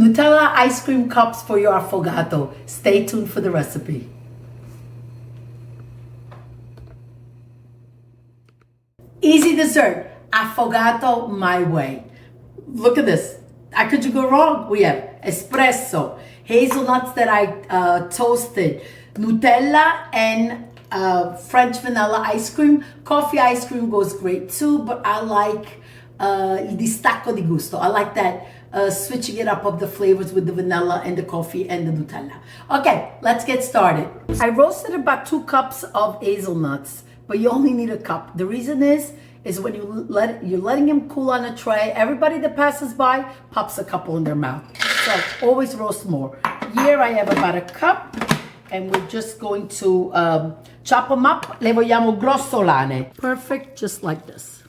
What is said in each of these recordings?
Nutella Ice Cream Cups for your affogato. Stay tuned for the recipe. Easy dessert, affogato my way. Look at this. How could you go wrong? We have espresso, hazelnuts that I toasted, Nutella, and French vanilla ice cream. Coffee ice cream goes great too, but I like il distacco di gusto. I like that switching it up of the flavors with the vanilla and the coffee and the Nutella. Okay, let's get started. I roasted about 2 cups of hazelnuts, but you only need a cup. The reason is when you're letting them cool on a tray. Everybody that passes by pops a couple in their mouth. So always roast more. Here I have about a cup, and we're just going to chop them up. Le vogliamo grossolane. Perfect, just like this.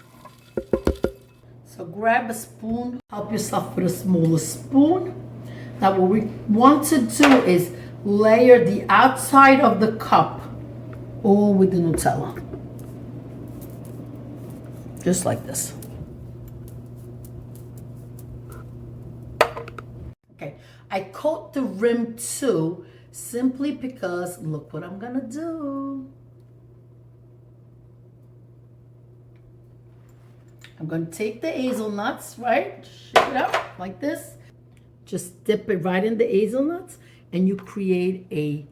So grab a spoon. Help yourself with a smaller spoon. Now what we want to do is layer the outside of the cup all with the Nutella. Just like this. Okay, I coat the rim too, simply because look what I'm gonna do. I'm gonna take the hazelnuts, right? Shake it up like this. Just dip it right in the hazelnuts, and you create a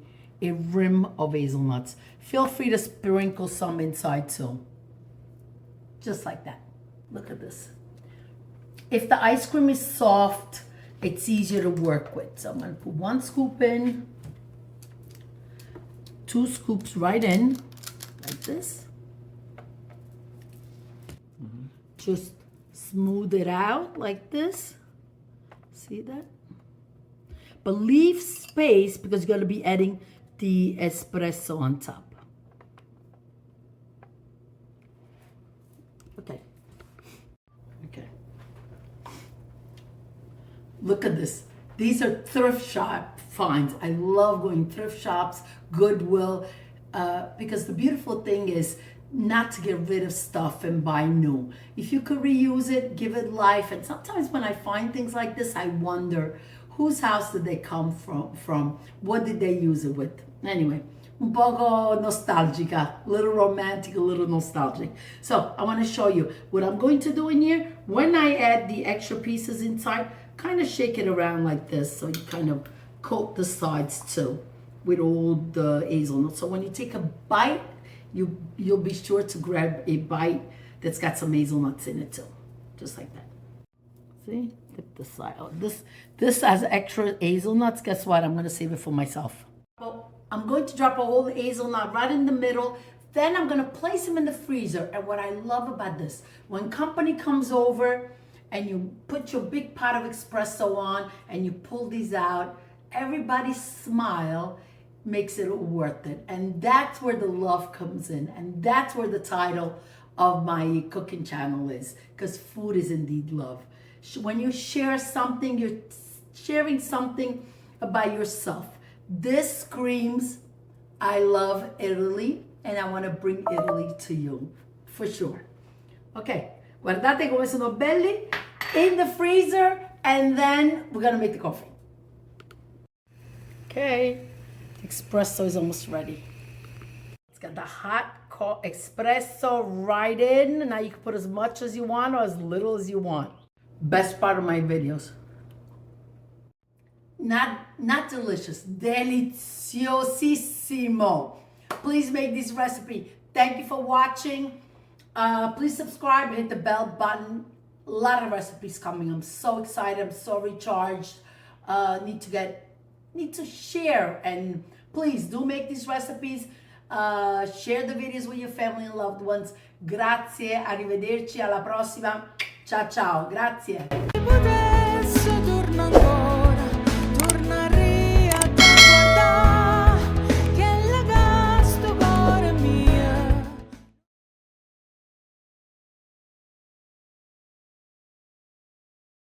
rim of hazelnuts. Feel free to sprinkle some inside too. Just like that. Look at this. If the ice cream is soft, it's easier to work with. So I'm going to put 1 scoop in, 2 scoops right in, like this. Just smooth it out like this. See that? But leave space because you're going to be adding the espresso on top. Okay. Look at this. These are thrift shop finds. I love going thrift shops, Goodwill, because the beautiful thing is not to get rid of stuff and buy new. If you could reuse it, give it life. And sometimes when I find things like this, I wonder whose house did they come from? What did they use it with? Anyway, un poco nostalgica, a little romantic, a little nostalgic. So I want to show you what I'm going to do in here. When I add the extra pieces inside, kind of shake it around like this, so you kind of coat the sides too with all the hazelnuts. So when you take a bite, you'll be sure to grab a bite that's got some hazelnuts in it too, just like that. See, dip the side. Oh, this has extra hazelnuts. Guess what? I'm gonna save it for myself. Well, I'm going to drop a whole hazelnut right in the middle. Then I'm gonna place them in the freezer. And what I love about this, when company comes over and you put your big pot of espresso on and you pull these out, everybody's smile makes it worth it. And that's where the love comes in. And that's where the title of my cooking channel is, because food is indeed love. When you share something, you're sharing something about yourself. This screams, I love Italy, and I want to bring Italy to you, for sure. Okay, guardate come sono belli, in the freezer, and then we're gonna make the coffee. Okay, the espresso is almost ready. It's got the hot espresso right in. Now you can put as much as you want or as little as you want. Best part of my videos. Not delicious, deliciosissimo. Please make this recipe. Thank you for watching. Please subscribe, hit the bell button. A lot of recipes coming. I'm so excited. I'm so recharged. Need to share, and please do make these recipes. Share the videos with your family and loved ones. Grazie, arrivederci, alla prossima. Ciao ciao, grazie.